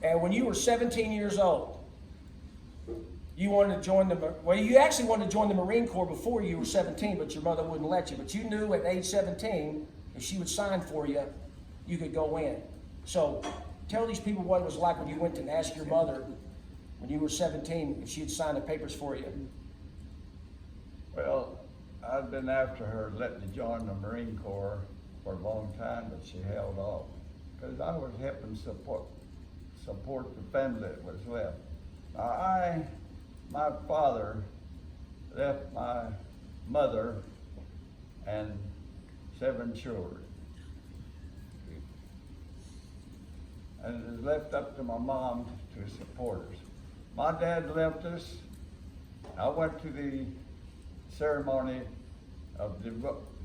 And when you were 17 years old, you wanted to join you actually wanted to join the Marine Corps before you were 17, but your mother wouldn't let you. But you knew at age 17, if she would sign for you, you could go in. So tell these people what it was like when you went and asked your mother when you were 17 if she'd sign the papers for you. Well, I'd been after her letting me join the Marine Corps for a long time, but she held off because I was helping support the family that was left. Now, my father left my mother and 7 children. And it was left up to my mom to support us. My dad left us. I went to the ceremony of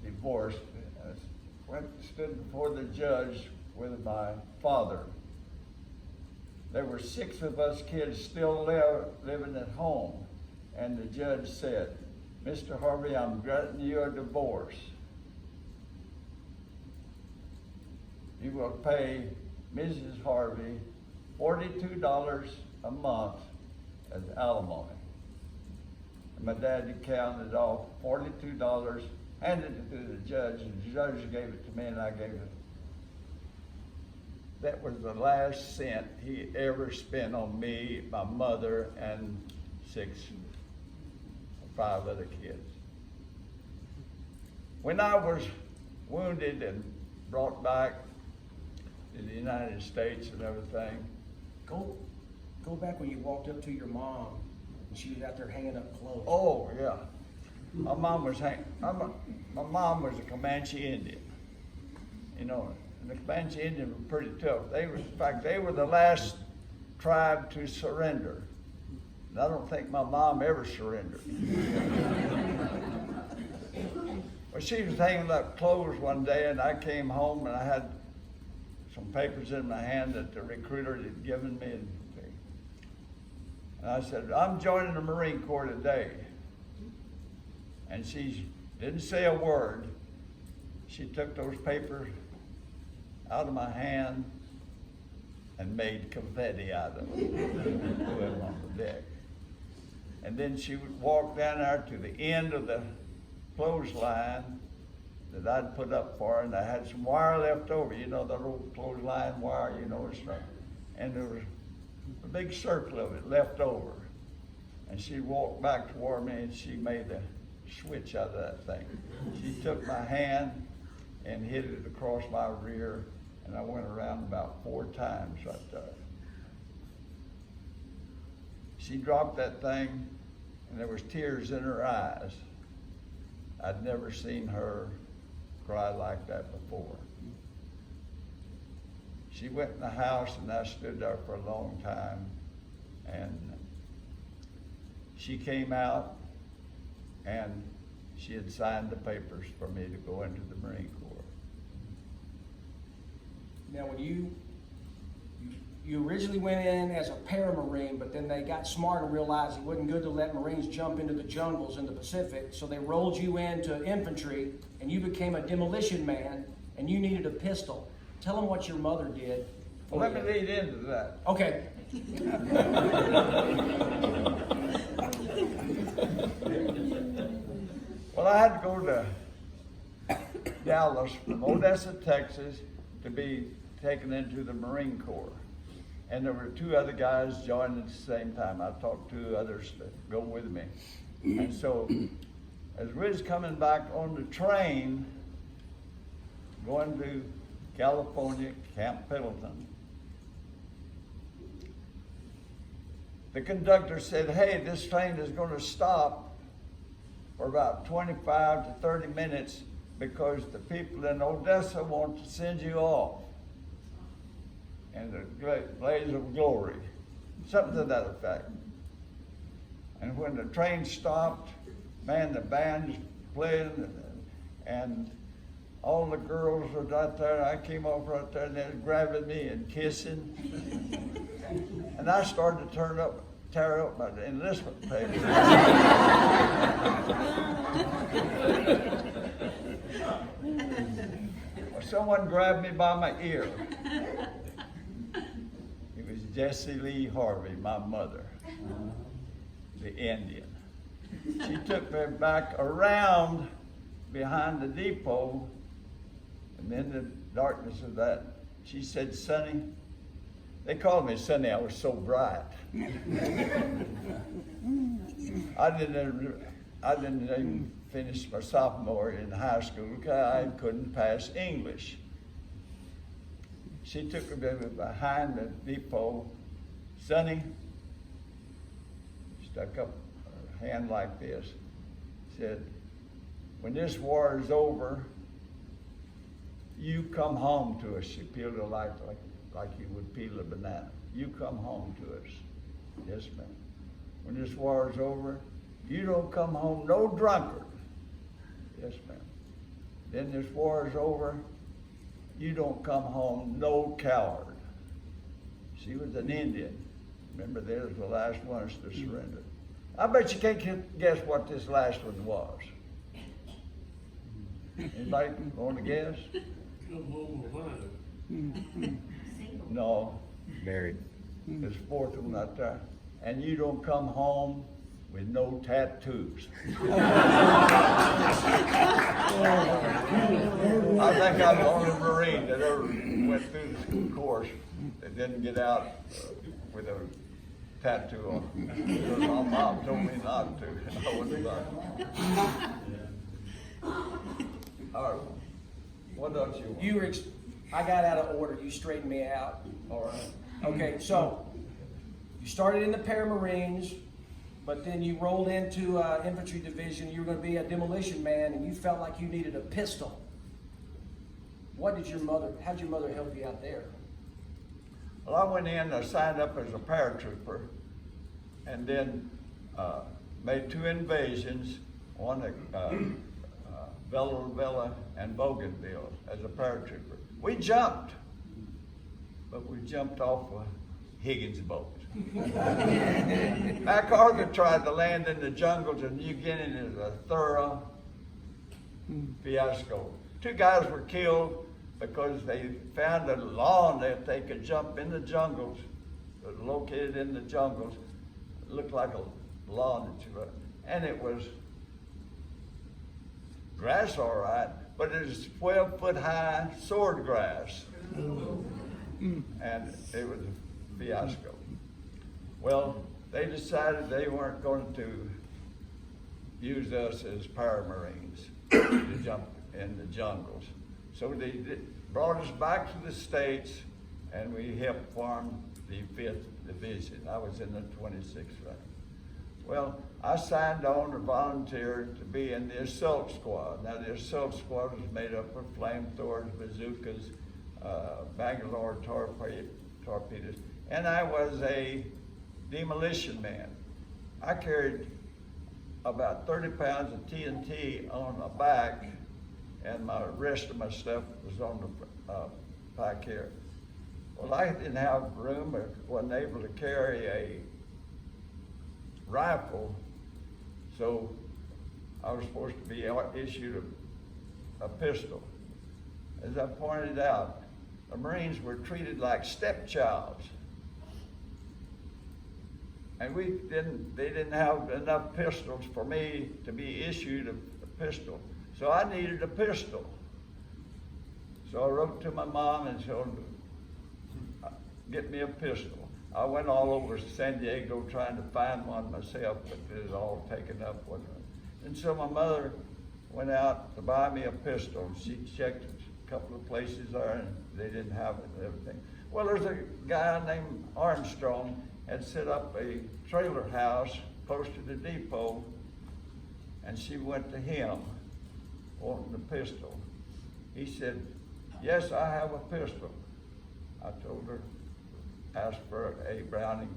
divorce. Stood before the judge with my father. There were 6 of us kids still living at home, and the judge said, "Mr. Harvey, I'm granting you a divorce. You will pay Mrs. Harvey $42 a month as alimony." And my dad counted off $42, handed it to the judge, and the judge gave it to me, and I gave it. That was the last cent he ever spent on me, my mother, and 5 other kids. When I was wounded and brought back to the United States and everything. Go back when you walked up to your mom and she was out there hanging up clothes. Oh yeah, my mom was a Comanche Indian. You know, and the Comanche Indians were pretty tough. In fact, they were the last tribe to surrender. And I don't think my mom ever surrendered. Well, she was hanging up clothes one day, and I came home and I had some papers in my hand that the recruiter had given me. And I said, "I'm joining the Marine Corps today." And she didn't say a word. She took those papers out of my hand and made confetti out of them and threw them on the deck. And then she would walk down there to the end of the clothesline that I'd put up for her, and I had some wire left over, you know, the old clothesline wire, you know, and there was a big circle of it left over. And she walked back toward me and she made a switch out of that thing. She took my hand and hit it across my rear, and I went around about 4 times right there. She dropped that thing and there was tears in her eyes. I'd never seen her cry like that before. She went in the house and I stood there for a long time, and she came out and she had signed the papers for me to go into the Marine Corps. Now, when you originally went in as a paramarine, but then they got smart and realized it wasn't good to let Marines jump into the jungles in the Pacific, so they rolled you into infantry, and you became a demolition man, and you needed a pistol. Tell them what your mother did. Well, let me lead into that. Okay. Well, I had to go to Dallas from Odessa, Texas, to be taken into the Marine Corps. And there were 2 other guys joining at the same time. I talked to others to go with me. And so, as we was coming back on the train, going to California, Camp Pendleton, the conductor said, "Hey, this train is going to stop for about 25 to 30 minutes because the people in Odessa want to send you off in the great blaze of glory," something to that effect. And when the train stopped, man, the band's playing, and all the girls were right there. I came over right there, and they were grabbing me and kissing. And I started to tear up my enlistment papers. Well, someone grabbed me by my ear. It was Jessie Lee Harvey, my mother, the Indian. She took me back around behind the depot, and in the darkness of that, she said, "Sonny," they called me Sonny, I was so bright. I didn't even finish my sophomore in high school because I couldn't pass English. She took me behind the depot. "Sonny," stuck up her hand like this, said, "When this war is over, you come home to us." She peeled it like you would peel a banana. "You come home to us." "Yes, ma'am." "When this war is over, you don't come home no drunkard." "Yes, ma'am." "Then this war is over, you don't come home no coward." She was an Indian. Remember, they was the last ones to surrender. I bet you can't guess what this last one was. Anybody want to guess? Come home alive. No. Married. There's a fourth one out there. "And you don't come home with no tattoos." I think I'm the only Marine that ever went through the school course that didn't get out with a tattoo on. Because my mom told me not to, and I wouldn't have. All right. What else you want? I got out of order. You straightened me out. All right. Okay, so you started in the Paramarines, but then you rolled into infantry division. You were going to be a demolition man, and you felt like you needed a pistol. How'd your mother help you out there? Well, I went in, I signed up as a paratrooper, and then made 2 invasions, one at Vella and Bougainville as a paratrooper. We jumped, but we jumped off a Higgins boat. MacArthur tried to land in the jungles of New Guinea, and it was a thorough fiasco. 2 guys were killed because they found a lawn that they could jump in the jungles, located in the jungles. It looked like a lawn that you, and it was grass all right, but it was 12-foot high sword grass. And it was a fiasco. Well, they decided they weren't going to use us as paramarines to jump in the jungles. So they brought us back to the States, and we helped form the 5th Division. I was in the 26th rank. Well, I signed on to volunteer to be in the assault squad. Now, the assault squad was made up of flamethrowers, bazookas, Bangalore torpedoes, and I was a demolition man. I carried about 30 pounds of TNT on my back, and my rest of my stuff was on the back here. Well, I didn't have room, or wasn't able to carry a rifle, so I was supposed to be issued a pistol. As I pointed out, the Marines were treated like stepchilds. And they didn't have enough pistols for me to be issued a pistol. So I needed a pistol. So I wrote to my mom and told her, "Get me a pistol." I went all over San Diego trying to find one myself, but it was all taken up with it. And so my mother went out to buy me a pistol. She checked a couple of places there, and they didn't have it and everything. Well, there's a guy named Armstrong had set up a trailer house close to the depot, and she went to him wanting a pistol. He said, "Yes, I have a pistol." I told her, asked for a Browning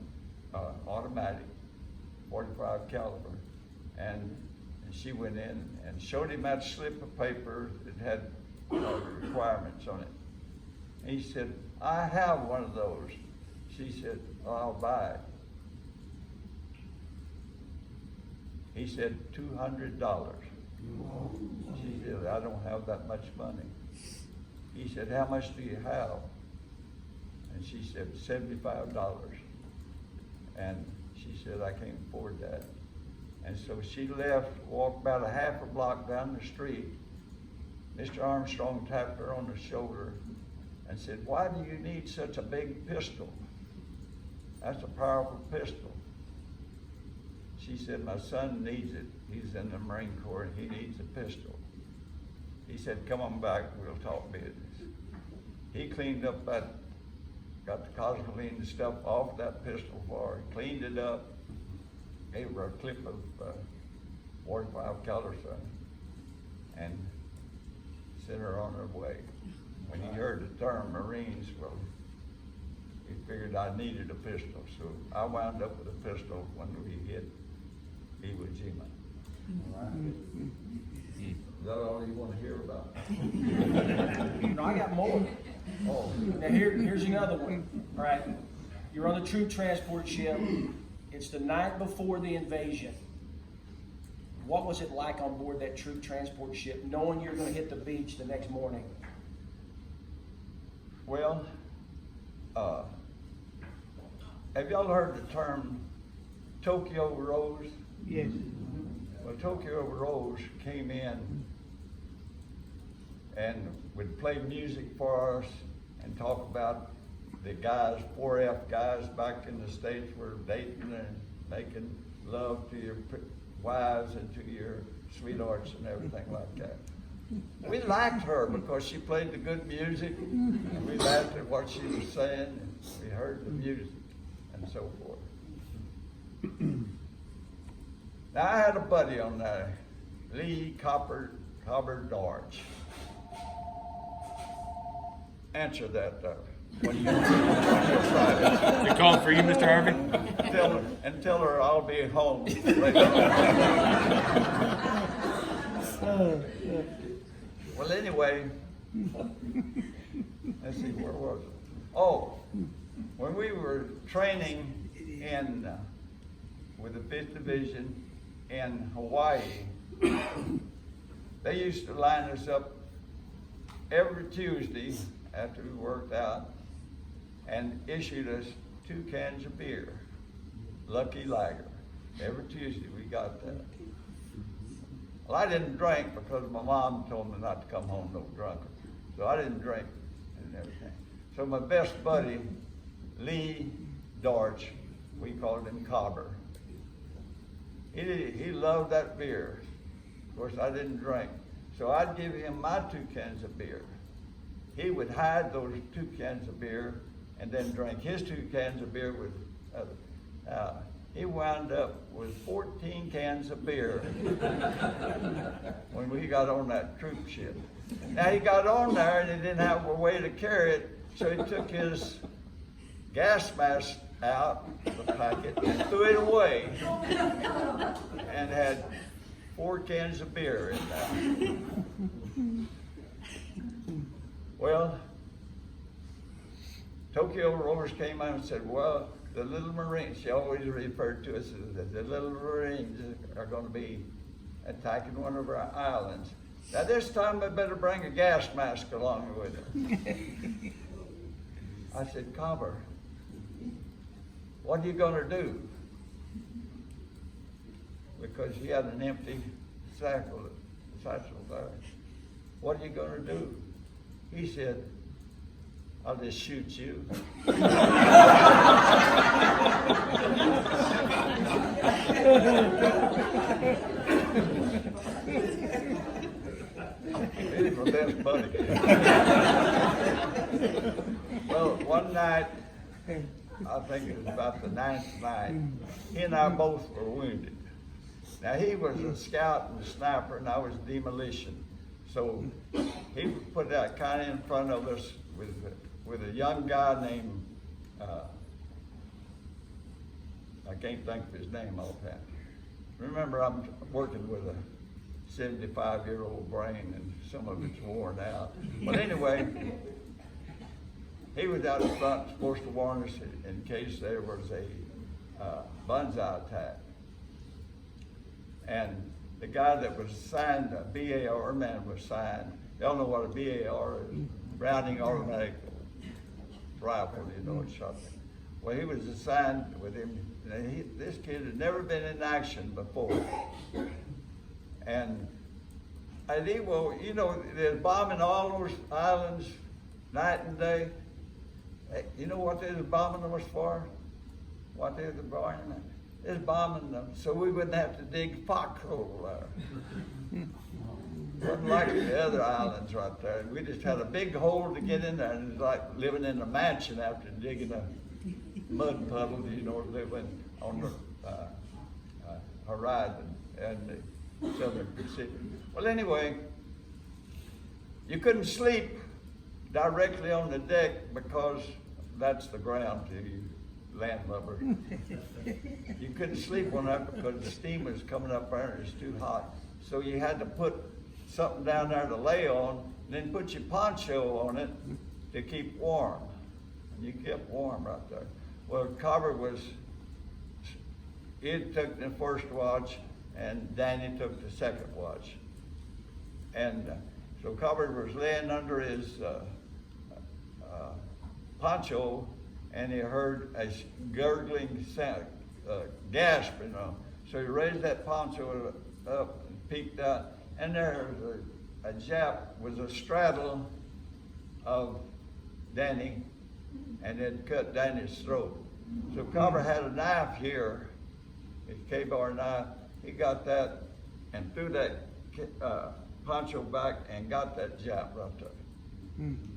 automatic, 45 caliber, and she went in and showed him that slip of paper that had requirements on it. He said, "I have one of those." She said, "Oh, I'll buy it." He said, $200. She said, "I don't have that much money." He said, "How much do you have?" And she said, $75. And she said, I can't afford that. And so she left, walked about a half a block down the street. Mr. Armstrong tapped her on the shoulder and said, why do you need such a big pistol? That's a powerful pistol. She said, my son needs it. He's in the Marine Corps and he needs a pistol. He said, come on back, we'll talk business. He cleaned up that, got the gasoline stuff off that pistol for her, cleaned it up, gave her a clip of 45 caliber something, and sent her on her way. When he heard the term Marines, well, he figured I needed a pistol, so I wound up with a pistol when we hit Iwo Jima. Is that all you want to hear about? No, I got more. Oh, Now here's another one. All right, you're on the troop transport ship. It's the night before the invasion. What was it like on board that troop transport ship, knowing you're going to hit the beach the next morning? well, have y'all heard the term Tokyo Rose? Yes. Well, Tokyo Rose came in and would play music for us and talk about the guys, 4F guys back in the States were dating and making love to your wives and to your sweethearts and everything like that. We liked her because she played the good music, and we laughed at what she was saying, and we heard the music and so forth. Now I had a buddy on there, Lee Copper Darch. Answer that though. When you They calling for you, Mr. Harvey? tell her I'll be home later. Well, anyway, let's see, where was it? Oh, when we were training in with the 5th Division in Hawaii, they used to line us up every Tuesday after we worked out and issued us 2 cans of beer, Lucky Lager. Every Tuesday we got that. Well, I didn't drink because my mom told me not to come home no drunker. So I didn't drink and everything. So my best buddy, Lee Darch, we called him Cobber. He loved that beer. Of course, I didn't drink. So I'd give him my 2 cans of beer. He would hide those 2 cans of beer and then drink his 2 cans of beer with other. He wound up with 14 cans of beer when we got on that troop ship. Now he got on there and he didn't have a way to carry it, so he took his gas mask out of the packet and threw it away and had 4 cans of beer in there. Well, Tokyo Rose came out and said, well, the little Marines, she always referred to us as the little Marines are going to be attacking one of our islands. Now this time they better bring a gas mask along with them. I said, Cobber, what are you going to do? Because he had an empty satchel there. What are you going to do? He said, I'll just shoot you. He's my best buddy. Well, one night, I think it was about the 9th night, he and I both were wounded. Now he was a scout and a sniper, and I was demolition. So he put that kind of in front of us with a young guy named, I can't think of his name offhand. Remember, I'm working with a 75-year-old brain and some of it's worn out. But anyway, he was out in front, supposed to warn us in case there was a banzai attack. And the guy that was assigned, a BAR man was assigned. Y'all know what a BAR is, Browning automatic rifle, you know, and shot him. Well, he was assigned with him. This kid had never been in action before. And at Iwo, you know, they're bombing all those islands night and day. Hey, you know what they was bombing us for? What they was bombing them? They was bombing them so we wouldn't have to dig foxhole there. Wasn't like the other islands right there. We just had a big hole to get in there, and it was like living in a mansion after digging a mud puddle, you know, living on the horizon and the Southern Pacific. Well, anyway, you couldn't sleep directly on the deck because that's the ground to you landlubber. You couldn't sleep on that because the steam was coming up there and it was too hot. So you had to put something down there to lay on, and then put your poncho on it to keep warm. And you kept warm right there. Well, Carver he took the first watch, and Danny took the second watch. And so Carver was laying under his poncho, and he heard a gurgling sound, gasp, you know. So he raised that poncho up and peeked out, and there was a Jap was a straddle of Danny, and it cut Danny's throat. So Carver had a knife here, his K-bar knife. He got that and threw that poncho back and got that Jap right there.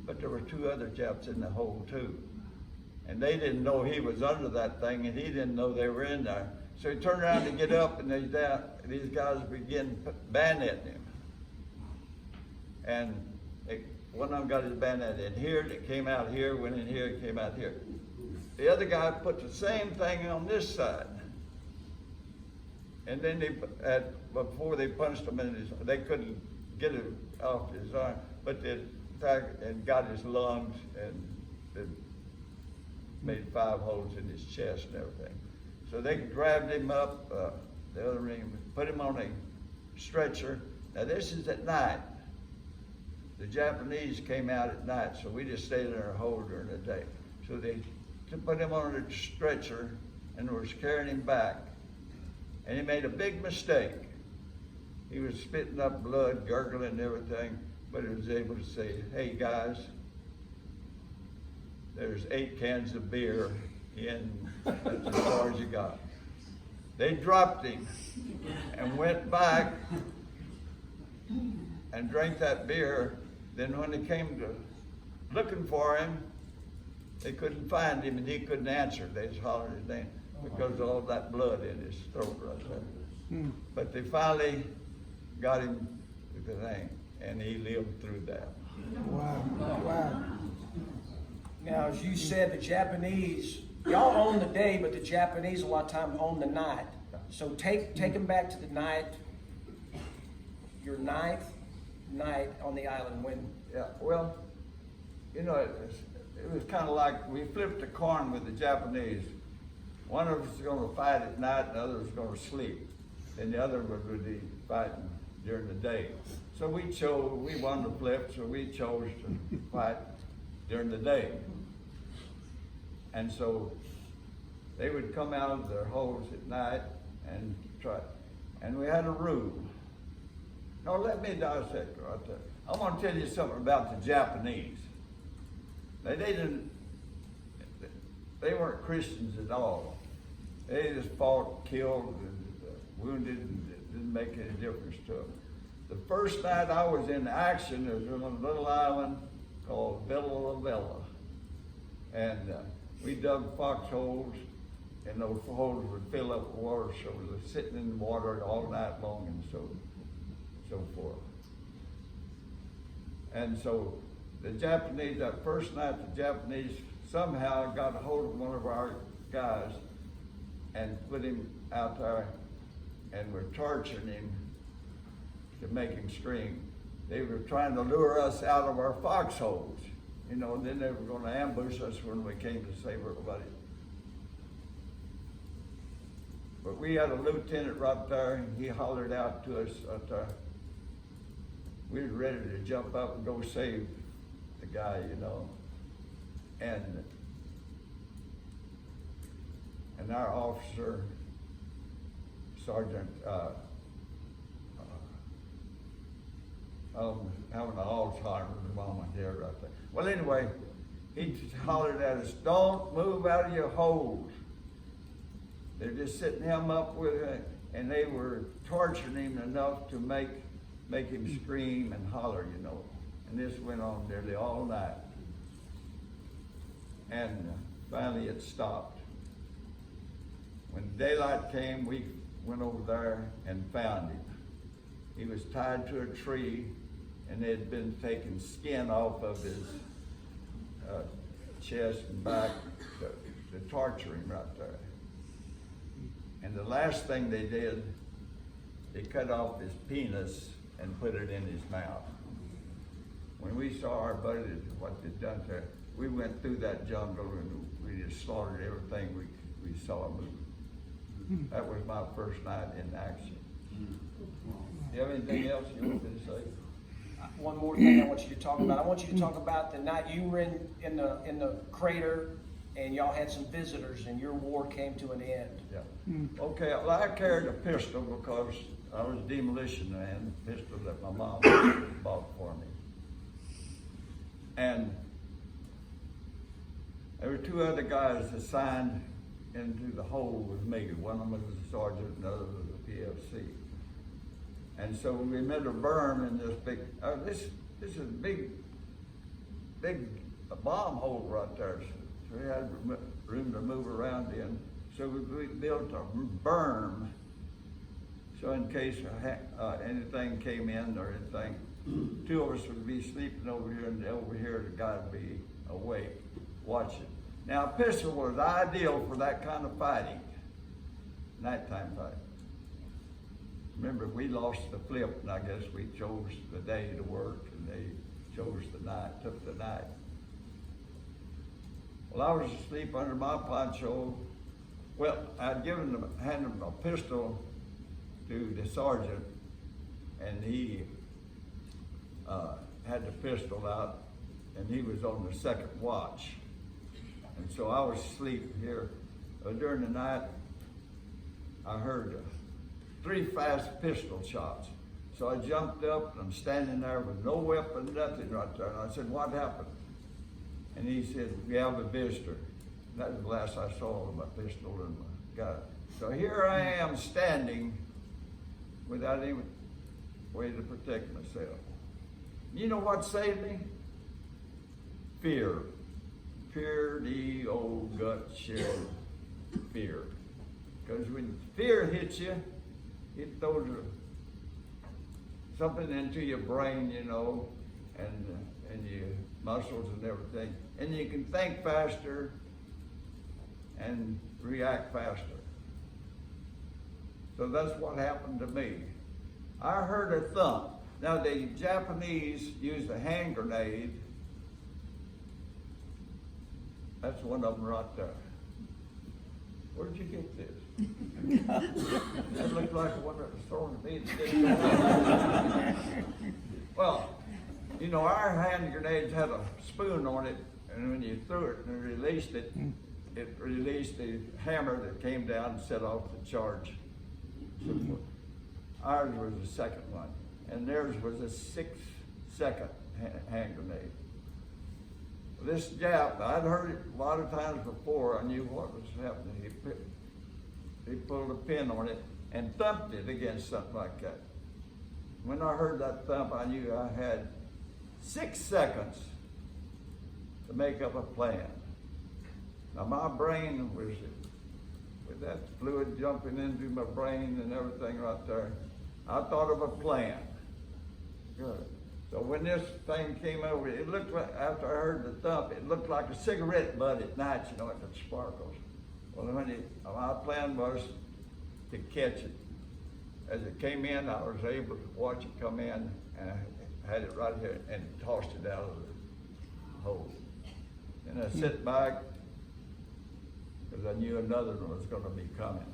But there were two other Japs in the hole too. And they didn't know he was under that thing, and he didn't know they were in there. So he turned around to get up, and these guys began bayoneting him. And one of them got his bayonet in here, and it came out here, went in here, it came out here. The other guy put the same thing on this side. And then before they punched him they couldn't get it off his arm, but they attacked and got his lungs, and they made 5 holes in his chest and everything. So they grabbed him up, the other ring, put him on a stretcher. Now this is at night. The Japanese came out at night, so we just stayed in our hole during the day. So they put him on a stretcher and was carrying him back. And he made a big mistake. He was spitting up blood, gurgling and everything, but he was able to say, "Hey guys, there's 8 cans of beer in, that's as far as you got." They dropped him and went back and drank that beer. Then when they came to looking for him, they couldn't find him, and he couldn't answer. They just hollered his name because of all that blood in his throat right there. But they finally got him with the thing, and he lived through that. Wow. Wow. Now, as you said, the Japanese, y'all own the day, but the Japanese a lot of time own the night. So take them back to the night, your 9th night on the island when. Yeah, well, you know, it was kind of like we flipped a coin with the Japanese. One of us was going to fight at night, and the other was going to sleep. And the other would be fighting during the day. So we won the flip, so we chose to fight during the day. And so they would come out of their holes at night and try. And we had a rule. No, let me dissect right there. I want to tell you something about the Japanese. They weren't Christians at all. They just fought, killed, and wounded, and it didn't make any difference to them. The first night I was in action, there was on a little island called Villa Villa. And we dug foxholes, and those holes would fill up with water, so we were sitting in the water all night long and so forth. And so the Japanese, that first night, the Japanese somehow got a hold of one of our guys and put him out there and were torturing him to make him scream. They were trying to lure us out of our foxholes, you know, and then they were going to ambush us when we came to save everybody. But we had a lieutenant right there, and he hollered out to us out there. We were ready to jump up and go save the guy, you know. and our officer, Sergeant, having an Alzheimer's moment here right there. Well, anyway, he just hollered at us, "Don't move out of your holes." They're just setting him up with it, and they were torturing him enough to make him scream and holler, you know. And this went on nearly all night. And finally it stopped. When daylight came, we went over there and found him. He was tied to a tree, and they had been taking skin off of his chest and back to torture him right there. And the last thing they did, they cut off his penis and put it in his mouth. When we saw our buddy, what they'd done to him, we went through that jungle and we just slaughtered everything we saw move. That was my first night in action. You have anything else you want me to say? One more thing I want you to talk about. I want you to talk about the night you were in the crater and y'all had some visitors and your war came to an end. Yeah. Okay, well, I carried a pistol because I was a demolition man, the pistol that my mom bought for me. And there were two other guys assigned into the hole with me. One of them was a sergeant, and the other was a PFC. And so we made a berm in this big, this is a big bomb hole right there. So we had room to move around in. So we built a berm. So in case anything came in or anything, two of us would be sleeping over here, and over here the guy would be awake, watching. Now, a pistol was ideal for that kind of fighting, nighttime fighting. Remember, we lost the flip, and I guess we chose the day to work, and they chose the night, took the night. Well, I was asleep under my poncho. Well, I'd handed him a pistol to the sergeant, and he had the pistol out, and he was on the second watch. And so I was asleep here. During the night, I heard 3 fast pistol shots. So I jumped up, and I'm standing there with no weapon, nothing right there. And I said, "What happened?" And he said, "We have a visitor." That was the last I saw of my pistol and my gun. So here I am standing without any way to protect myself. You know what saved me? Fear. Fear, the old gut shell fear. Because when fear hits you, it throws something into your brain, you know, and your muscles and everything. And you can think faster and react faster. So that's what happened to me. I heard a thump. Now the Japanese used a hand grenade. That's one of them right there. Where'd you get this? That looked like one that was thrown at me. Well, you know, our hand grenades had a spoon on it, and when you threw it and released it, it released the hammer that came down and set off the charge. Ours was the second one, and theirs was a 6-second hand grenade. This Jap, I'd heard it a lot of times before. I knew what was happening. He pulled a pin on it and thumped it against something like that. When I heard that thump, I knew I had 6 seconds to make up a plan. Now my brain was, with that fluid jumping into my brain and everything right there, I thought of a plan. Good. So when this thing came over, it looked like, after I heard the thump, it looked like a cigarette butt at night, you know, it sparkles. Well, my plan was to catch it. As it came in, I was able to watch it come in, and I had it right here and tossed it out of the hole. And I sit back, because I knew another one was going to be coming.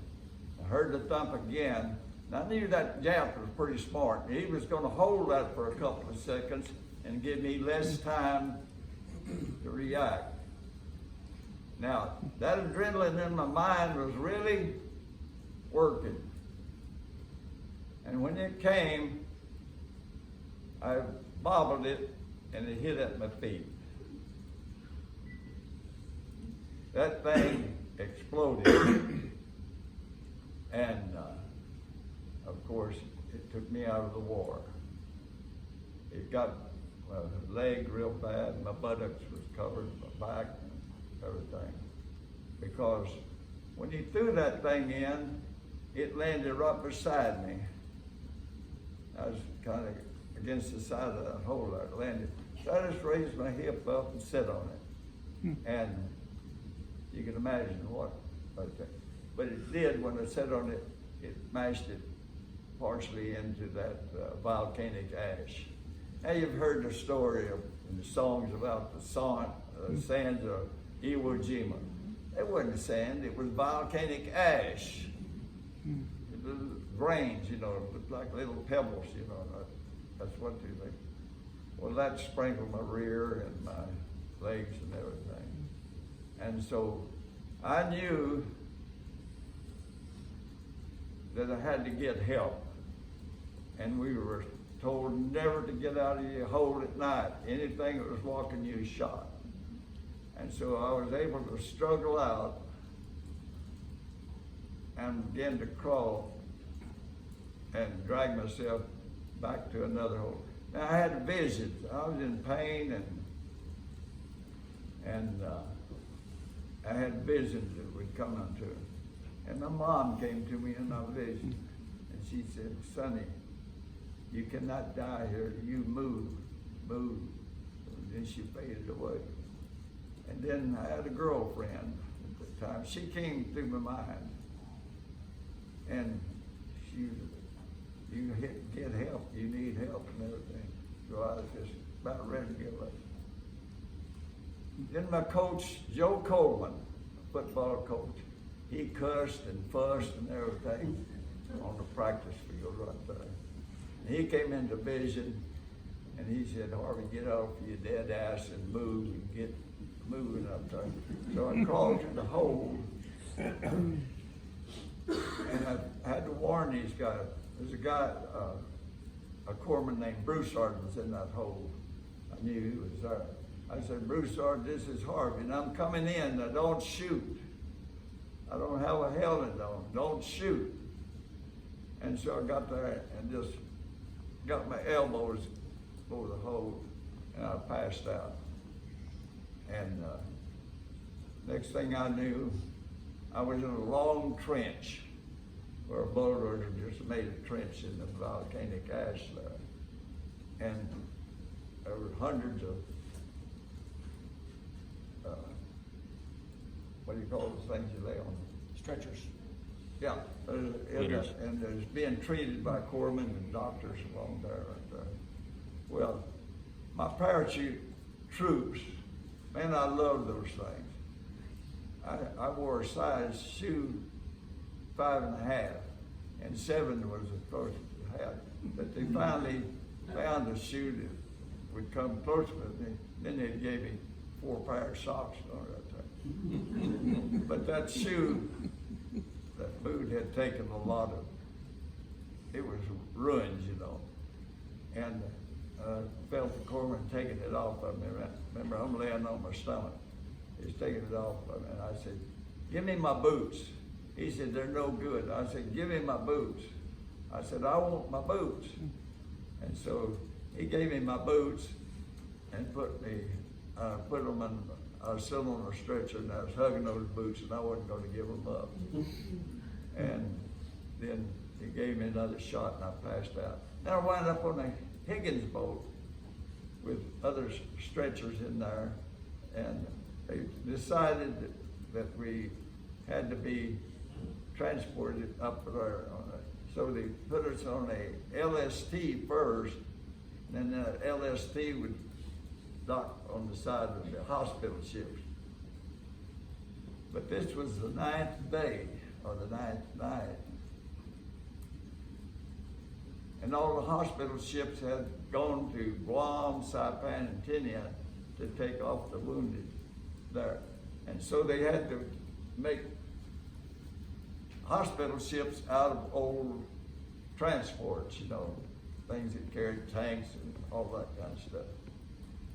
I heard the thump again, and I knew that Jap was pretty smart. He was going to hold that for a couple of seconds and give me less time to react. Now, that adrenaline in my mind was really working. And when it came, I bobbled it and it hit at my feet. That thing exploded. And of course, it took me out of the war. It got my leg real bad, my buttocks was covered, my back, everything. Because when he threw that thing in, it landed right beside me. I was kind of against the side of that hole where it landed. So I just raised my hip up and sat on it. And you can imagine what, but it did when I sat on it, it mashed it partially into that volcanic ash. Now you've heard the story of the songs about the sands of Iwo Jima. It wasn't sand, it was volcanic ash. The grains, it looked like little pebbles, that's what they think. Well, that sprinkled my rear and my legs and everything. And so I knew that I had to get help. And we were told never to get out of your hole at night. Anything that was walking you shot. And so I was able to struggle out and begin to crawl and drag myself back to another hole. Now I had visions. I was in pain and I had visions that would come unto him. And my mom came to me in my vision and she said, "Sonny, you cannot die here. You move. And then she faded away. And then I had a girlfriend at the time. She came through my mind. And she, you get help, you need help and everything. So I was just about ready to give up. Then my coach, Joe Coleman, a football coach, he cussed and fussed and everything on the practice field right there. And he came into vision and he said, "Harvey, get off your dead ass and move and get moving up there." So I crawled to the hole and I had to warn these guys. There's a guy, a corpsman named Broussard was in that hole. I knew he was there. I said, "Broussard, this is Harvey, and I'm coming in. Now don't shoot. I don't have a helmet on. Don't shoot." And so I got there and just got my elbows over the hole, and I passed out. And next thing I knew, I was in a long trench where a bulldozer just made a trench in the volcanic ash there. And there were hundreds of, what do you call the things you lay on? Stretchers. Yeah, and there's being treated by corpsmen and doctors along there right there. Well, my parachute troops, man, I love those things. I wore a size shoe 5.5, and 7 was the closest I had. But they finally found a shoe that would come close with me. Then they gave me 4 pair of socks on it right there. But that shoe, that boot had taken a lot of, it was ruined, And I felt the corpsman taking it off of me. Remember, I'm laying on my stomach. He's taking it off of me. And I said, "Give me my boots." He said, "They're no good." I said, "Give me my boots." I said, "I want my boots." And so he gave me my boots and put them in, I was sitting on a stretcher and I was hugging those boots and I wasn't going to give them up. And then he gave me another shot and I passed out. Then I wound up on a Higgins boat with other stretchers in there, and they decided that we had to be transported up there. So they put us on a LST first, and then the LST would dock on the side of the hospital ships. But this was the 9th day, or the 9th night. And all the hospital ships had gone to Guam, Saipan, and Tinian to take off the wounded there. And so they had to make hospital ships out of old transports, you know, things that carried tanks and all that kind of stuff.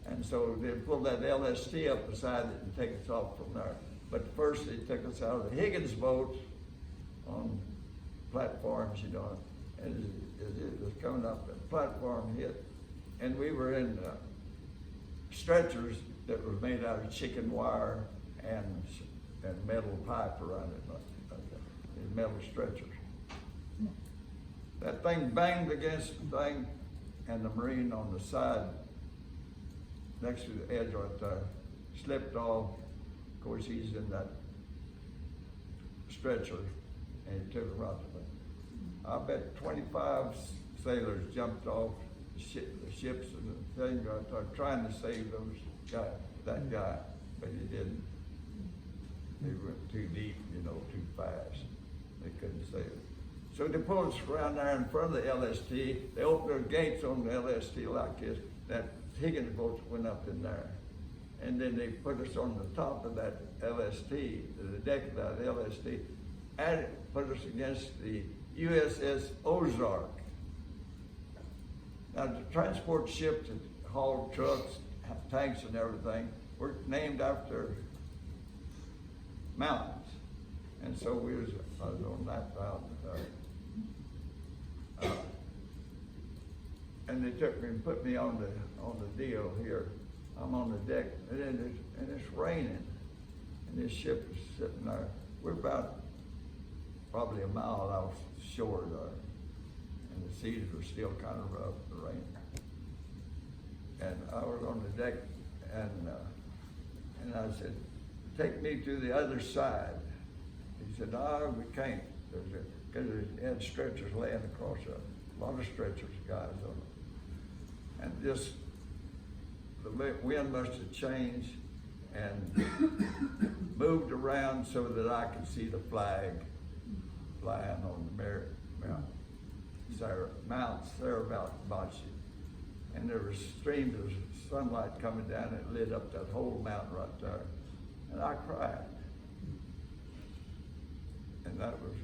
And so they pulled that LST up beside it and take us off from there. But first they took us out of the Higgins boats on platforms, you know, and it was coming up, the platform hit, and we were in stretchers that were made out of chicken wire and metal pipe around it, like that. These metal stretchers. That thing banged against the thing, and the Marine on the side next to the edge right there slipped off. Of course, he's in that stretcher, and he took him right to me. I bet 25 sailors jumped off the ships and the thing right there, trying to save that guy, but he didn't. They went too deep, you know, too fast. They couldn't save it. So they pulled us around there in front of the LST. They opened their gates on the LST like this. That Higgins boat went up in there. And then they put us on the top of that LST, the deck of that LST, and put us against the USS Ozark. Now the transport ships that hauled trucks, tanks and everything were named after mountains. And so I was on that mountain. And they took me and put me on the deal here. I'm on the deck, and it's raining, and this ship is sitting there. We're about probably a mile off shore there, and the seas were still kind of rough, the rain. And I was on the deck, and I said, "Take me to the other side." He said, "No, we can't." Because they had stretchers laying across a lot of stretchers, guys on them. And just, the wind must have changed and moved around so that I could see the flag flying on the Mount Sarabachi. And there was streams of sunlight coming down and lit up that whole mountain right there. And I cried. And that was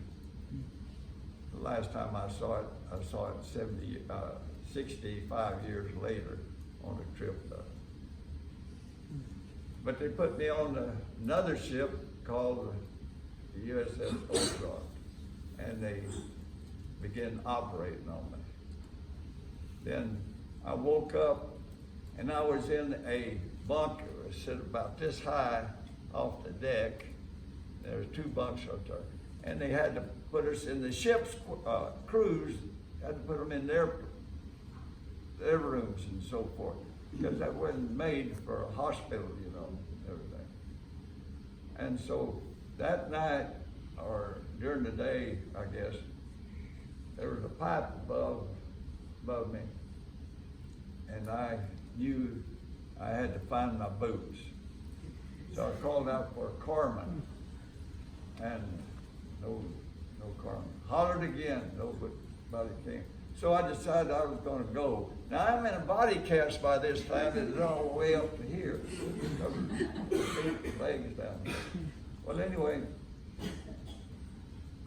the last time I saw it. I saw it 65 years later on a trip there. But they put me on another ship called the USS Ozark, and they began operating on me. Then I woke up, and I was in a bunker. I sit about this high off the deck. There were 2 bunks out there. And they had to put us in the ship's crews, had to put them in their rooms and so forth, because that wasn't made for a hospital, you know, everything. And so that night, or during the day, I guess, there was a pipe above me, and I knew I had to find my boots. So I called out for a corpsman, and no corpsman. Hollered again, nobody came. So I decided I was going to go. Now I'm in a body cast by this time that is all the way up to here. Legs down there. Well, anyway,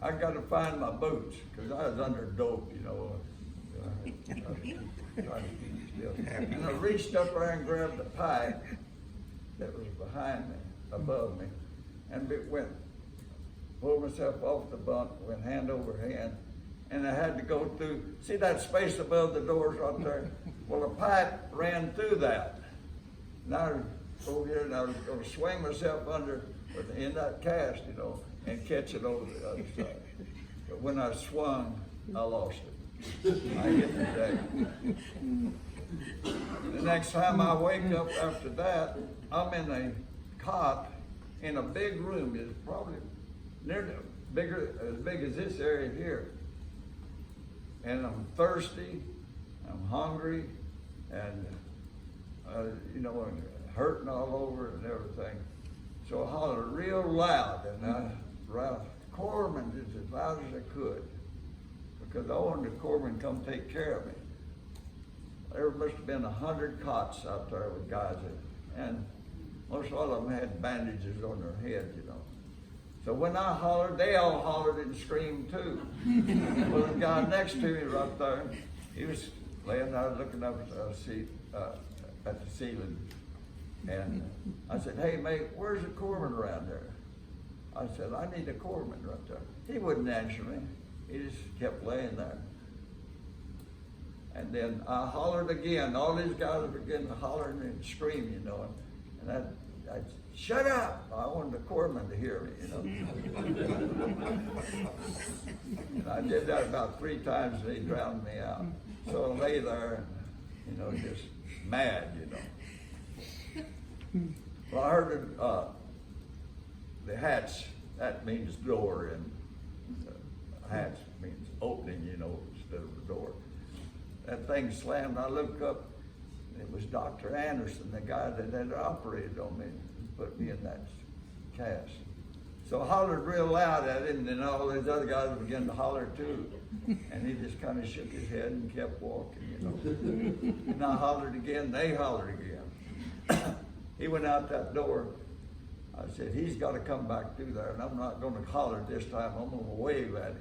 I got to find my boots because I was under dope, you know. Trying to keep still. And I reached up there and grabbed the pipe that was behind me, above me, and pulled myself off the bunk, went hand over hand, and I had to go through, see that space above the doors right there? Well, a pipe ran through that. And I was over here, and I was going to swing myself under in that cast, you know, and catch it over the other side. But when I swung, I lost it. I hit the deck. The next time I wake up after that, I'm in a cot in a big room. It's probably as big as this area here. And I'm thirsty, I'm hungry, and you know, and hurting all over and everything. So I hollered real loud, and I corpsman just as loud as I could, because I wanted the corpsman to come take care of me. There must have been 100 cots out there with guys in it. And Most all of them had bandages on their head, you know. So when I hollered, they all hollered and screamed too. Well, the guy next to me right there, he was laying there looking up at the ceiling. And I said, hey mate, where's the corpsman around there? I said, I need a corpsman right there. He wouldn't answer me. He just kept laying there. And then I hollered again. All these guys began to holler and scream, you know. And I shut up. I wanted the corpsman to hear me, you know. And I did that about 3 times and they drowned me out. So I lay there, you know, just mad, you know. Well, I heard the hatch, that means door, and hatch means opening, you know, instead of the door. That thing slammed. I looked up, and it was Dr. Anderson, the guy that had operated on me, and put me in that cast. So I hollered real loud at him, and then all these other guys began to holler too. And he just kind of shook his head and kept walking, you know. And I hollered again, they hollered again. He went out that door. I said, he's got to come back through there, and I'm not going to holler this time. I'm going to wave at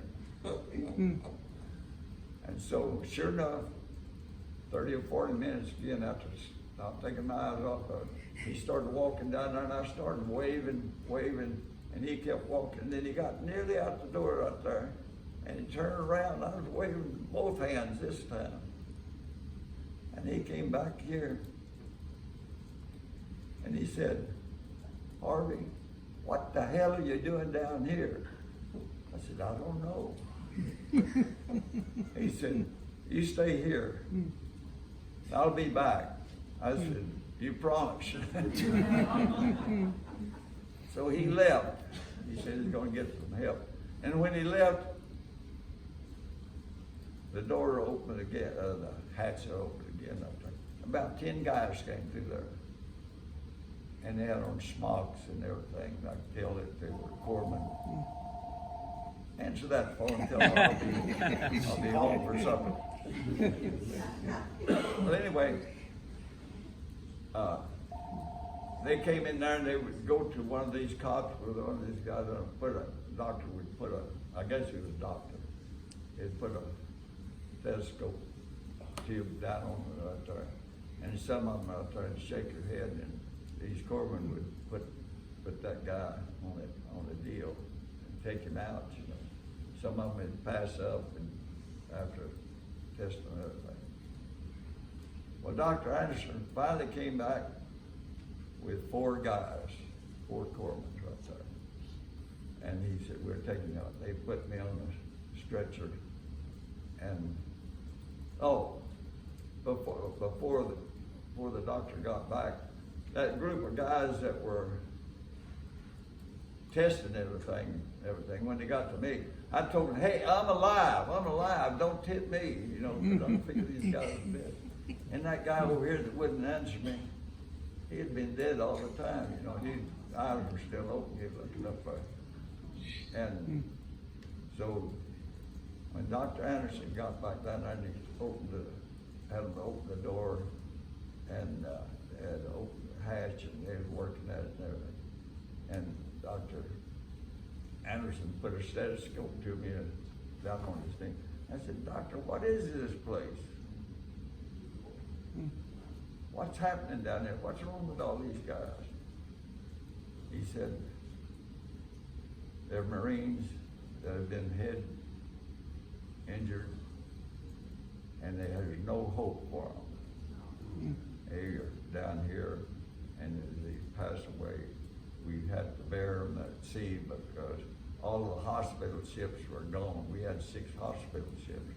him. And so, sure enough, 30 or 40 minutes again after I'm taking my eyes off of him, he started walking down there, and I started waving, and he kept walking. And then he got nearly out the door right there, and he turned around. I was waving with both hands this time. And he came back here, and he said, Harvey, what the hell are you doing down here? I said, I don't know. He said, you stay here. I'll be back. I said, you promise? So he left. He said he's going to get some help. And when he left, the door opened again, the hatch opened again up there. About 10 guys came through there. And they had on smocks and everything. I could tell that they were corpsmen. Answer that phone, tell them I'll be home for supper. But anyway, they came in there and they would go to one of these cops with one of these guys, doctor would put I guess he was a doctor, he'd put a stethoscope tube down on it right there. And some of them out there and shake your head, and these corpsmen would put that guy on a deal and take him out, you know. Some of them would pass up and after testing and everything. Well, Dr. Anderson finally came back with 4 guys, 4 corpsmen right there. And he said, we're taking out. They put me on a stretcher. And, before the doctor got back, that group of guys that were testing everything, when they got to me, I told them, hey, I'm alive, don't tip me, you know, because I figure these guys are dead. And that guy over here that wouldn't answer me, he had been dead all the time, you know, his eyes were still open, he was looking up there. And so when Dr. Anderson got back down there, and he had them open the door, and they had to open the hatch, and they were working at it and everything. And Dr. Anderson put a stethoscope to me down on his thing. I said, Doctor, what is this place? What's happening down there? What's wrong with all these guys? He said, they're Marines that have been head injured, and there's no hope for them. They are down here, and they passed away. We had to bury them at sea because all of the hospital ships were gone. We had 6 hospital ships.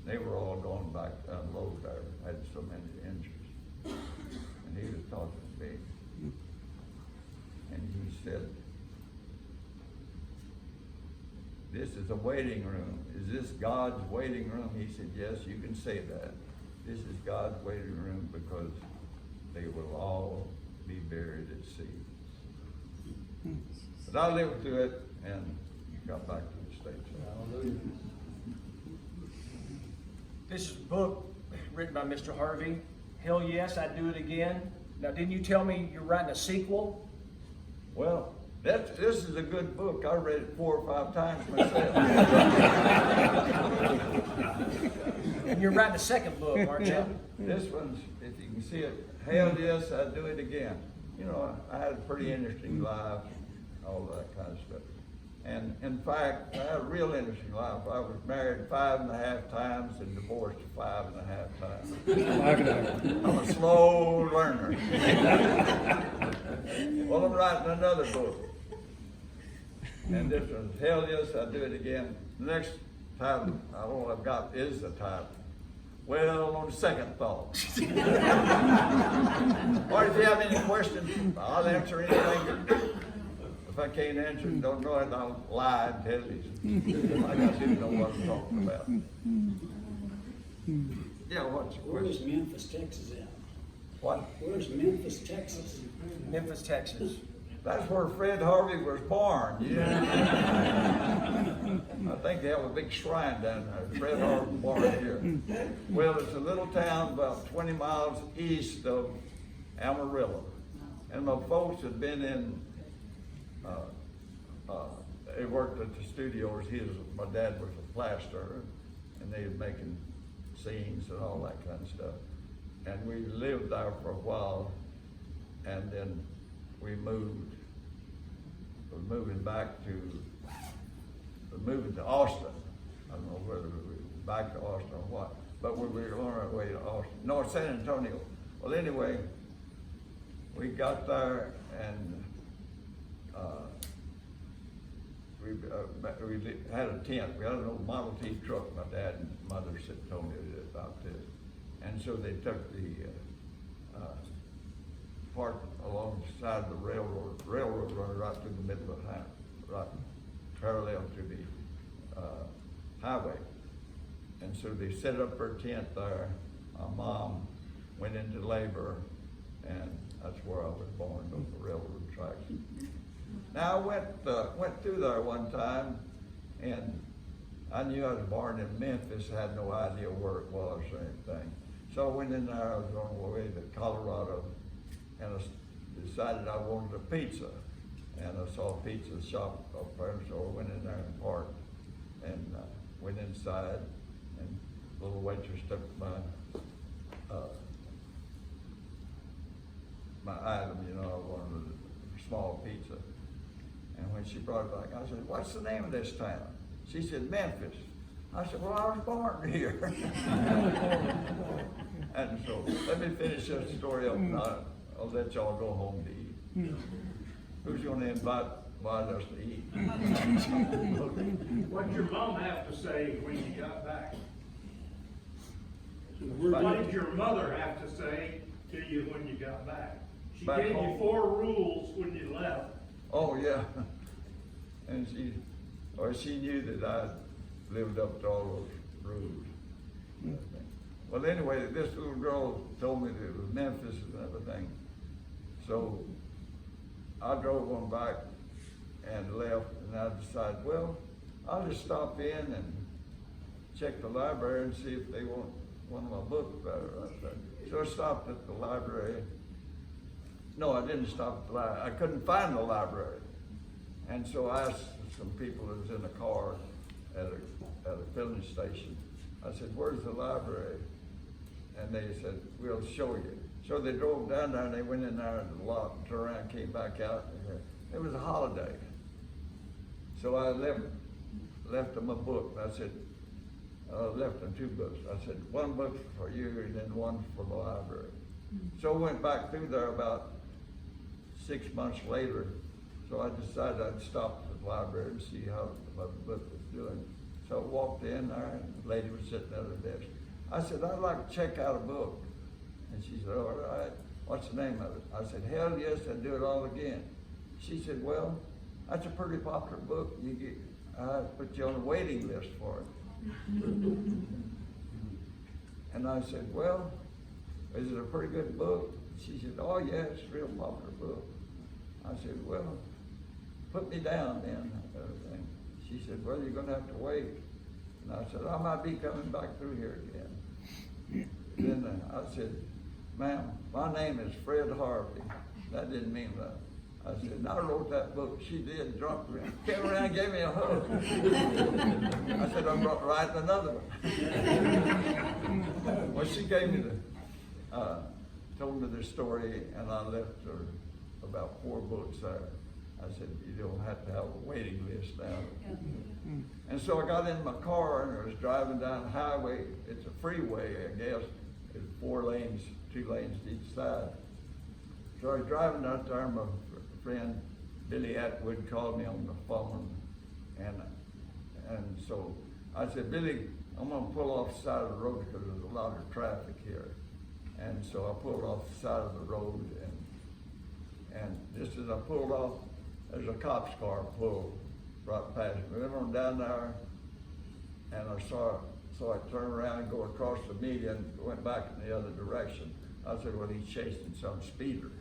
They were all going back to unload there. Had so many injuries. And he was talking to me. And he said, this is a waiting room. Is this God's waiting room? He said, yes, you can say that. This is God's waiting room because they will all be buried at sea. But I lived through it and got back to the States. Hallelujah. This is a book written by Mr. Harvey. Hell Yes, I'd Do It Again. Now, didn't you tell me you're writing a sequel? Well, this is a good book. I read it 4 or 5 times myself. And you're writing a second book, aren't you? This one's, if you can see it, hell yes, I'd do it again. You know, I had a pretty interesting life, all that kind of stuff. And in fact, I had a real interesting life. I was married 5.5 times and divorced 5.5 times. I'm a slow learner. Well, I'm writing another book. And this one's hell yes, I'd do it again. The next title, all I've got is the title. Well, on second thought. Or if you have any questions, I'll answer anything. If I can't answer it, don't know it, I'll lie and tell you. Like I didn't know what I'm talking about. Yeah, what's your Where's question? Memphis, Texas at? What? Where's Memphis, Texas? Memphis, Texas. That's where Fred Harvey was born. Yeah. I think they have a big shrine down there. Fred Harvey was born here. Well, it's a little town about 20 miles east of Amarillo. And my folks had been in, they worked at the studios. My dad was a plasterer, and they were making scenes and all that kind of stuff. And we lived there for a while, and then we moved. We're moving to Austin. I don't know whether we were back to Austin or what, but we were on our way to Austin. No, San Antonio. Well, anyway, we got there and we had a tent. We had an old Model T truck. My dad and mother told me about this. And so they took the part alongside the railroad run right through the middle of the town, right parallel to the highway. And so they set up her tent there. My mom went into labor, and that's where I was born, on the railroad tracks. Now I went through there one time, and I knew I was born in Memphis, had no idea where it was or anything. So I went in there, I was on my way to Colorado, and I decided I wanted a pizza. And I saw a pizza shop up there, so I went in there and parked, and went inside, and the little waitress took my item, you know, I wanted a small pizza. And when she brought it back, I said, "What's the name of this town?" She said, "Memphis." I said, "Well, I was born here." And so, let me finish this story up, and I'll let y'all go home to eat. Who's gonna invite us to eat? What'd your mom have to say when you got back? We're What good. did your mother have to say to you when you got back? She Back gave home. you 4 rules when you left. Oh, yeah. And she knew that I lived up to all those rules. Well, anyway, this little girl told me that it was Memphis and everything. So I drove on back and left, and I decided, well, I'll just stop in and check the library and see if they want one of my books better right there. So I stopped at the library. No, I didn't stop at the library. I couldn't find the library. And so I asked some people that was in a car at a filling station. I said, "Where's the library?" And they said, "We'll show you." So they drove down there and they went in there in the lot and turned around, came back out. And it was a holiday. So I left them a book. I said, left them 2 books. I said, "One book for you and then one for the library." So I went back through there about 6 months later. So I decided I'd stop at the library and see how my book was doing. So I walked in there and the lady was sitting at her desk. I said, "I'd like to check out a book." And she said, "All right, what's the name of it?" I said, "Hell yes, I'd do it all again." She said, "Well, that's a pretty popular book. I put you on a waiting list for it." And I said, "Well, is it a pretty good book?" She said, "Oh yeah, it's a real popular book." I said, "Well, put me down then." Everything. She said, "Well, you're gonna have to wait." And I said, "I might be coming back through here again." Then I said, ma'am, my name is Fred Harvey. That didn't mean that. I said, I wrote that book. She did, drunk me. Came around and gave me a hug. I said, I'm writing another one. Well, she gave me told me the story, and I left her about 4 books there. I said, you don't have to have a waiting list now. And so I got in my car and I was driving down the highway. It's a freeway, I guess. It's 4 lanes, 2 lanes to each side. So I was driving out there, and my friend Billy Atwood called me on the phone, and so I said, Billy, I'm gonna pull off the side of the road because there's a lot of traffic here. And so I pulled off the side of the road, and just as I pulled off, there's a cop's car pulled right past me. We went on down there, and I saw it turn around and go across the median, went back in the other direction. I said, well, he's chasing some speeder.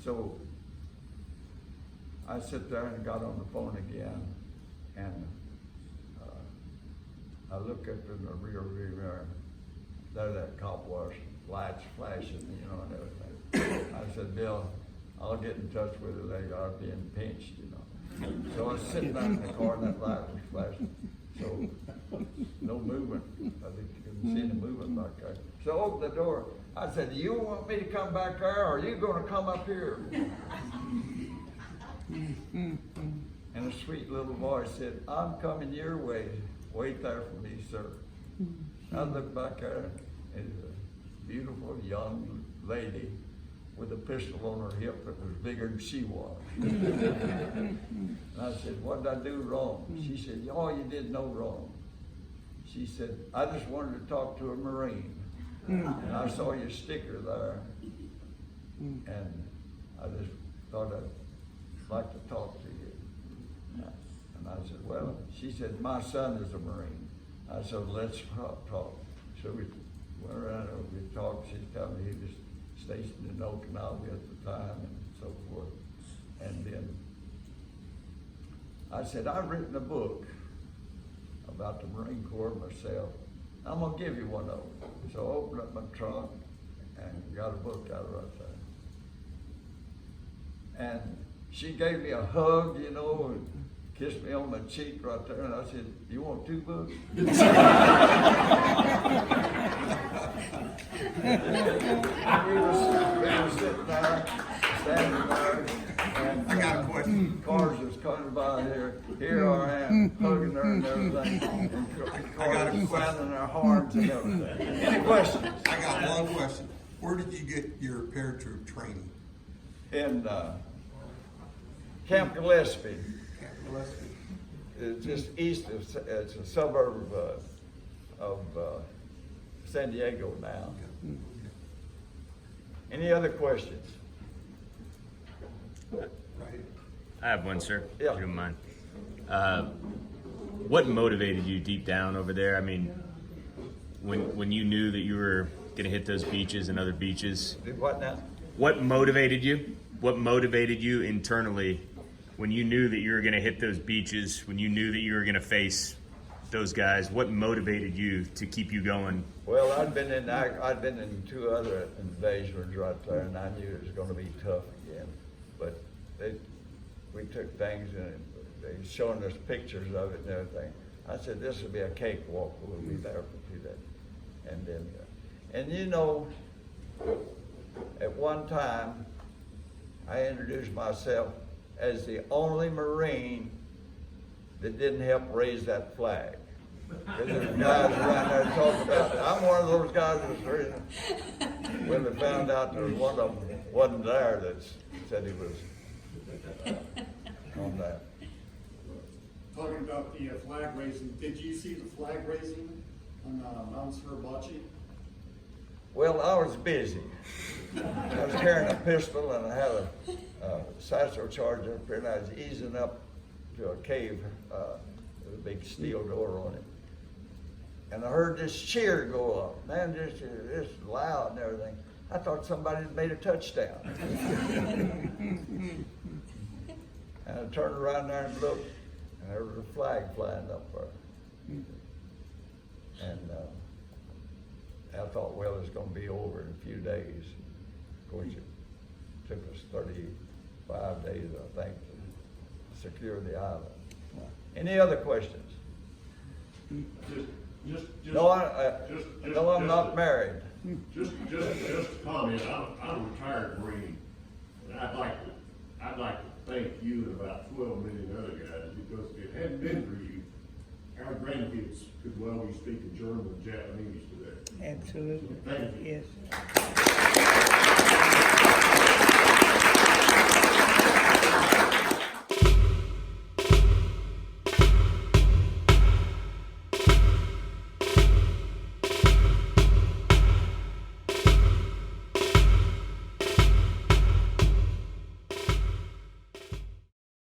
So I sit there and got on the phone again, and I look up in the rear view mirror. There that cop was, lights flashing, you know, and everything. I said, Bill, I'll get in touch with you later. I'm being pinched, you know. So I was sitting back in the car and that light was flashing. So no movement. I think you couldn't see any movement back there. So I opened the door. I said, do you want me to come back there, or are you going to come up here? And a sweet little voice said, I'm coming your way. Wait there for me, sir. I looked back there, and a beautiful young lady with a pistol on her hip that was bigger than she was. And I said, what did I do wrong? She said, oh, you did no wrong. She said, I just wanted to talk to a Marine. And I saw your sticker there. And I just thought I'd like to talk to you. And I said, well, she said, my son is a Marine. I said, let's talk. So we went around and we talked. She told me he was stationed in Okinawa at the time and so forth. And then I said, I've written a book about the Marine Corps myself. I'm gonna give you one of them. So I opened up my trunk and got a book out right there. And she gave me a hug, you know, and kissed me on my cheek right there, and I said, you want 2 books? We were sitting there, standing there, and I got a question. cars was coming by here. Here I am, hugging her and everything. And cars was sounding their horns and everything. Any questions? I got one question. Where did you get your paratroop training? In Camp Gillespie. It's just east of, it's a suburb of San Diego now. Any other questions? I have one, sir. Yeah. If you don't mind. What motivated you deep down over there? I mean, when you knew that you were going to hit those beaches and other beaches. What now? What motivated you? What motivated you internally when you knew that you were going to hit those beaches, when you knew that you were going to face those guys? What motivated you to keep you going? Well, I'd been in 2 other invasions right there, and I knew it was going to be tough again. But we took things and they showing us pictures of it and everything. I said, this will be a cakewalk. We'll be there for 2 days. And then, and you know, at one time, I introduced myself as the only Marine that didn't help raise that flag. Because there's guys around there talking about it. I'm one of those guys that was raising. When they found out there was one of them wasn't there that said he was on that. Talking about the flag raising, did you see the flag raising on Mount Suribachi? Well, I was busy. I was carrying a pistol and I had a satchel charge up there, and I was easing up to a cave with a big steel door on it. And I heard this cheer go up, man, just loud and everything. I thought somebody had made a touchdown. And I turned around there and looked, and there was a flag flying up there. And I thought, well, it's going to be over in a few days. Of course, it took us 35 days, I think, to secure the island. Any other questions? Just. No, no, I'm not married. Just a comment, I'm a retired Marine, and I'd like to thank you and about 12 million other guys, because if it hadn't been for you, our grandkids could well be speaking German and Japanese today. Absolutely. Thank you. Yes.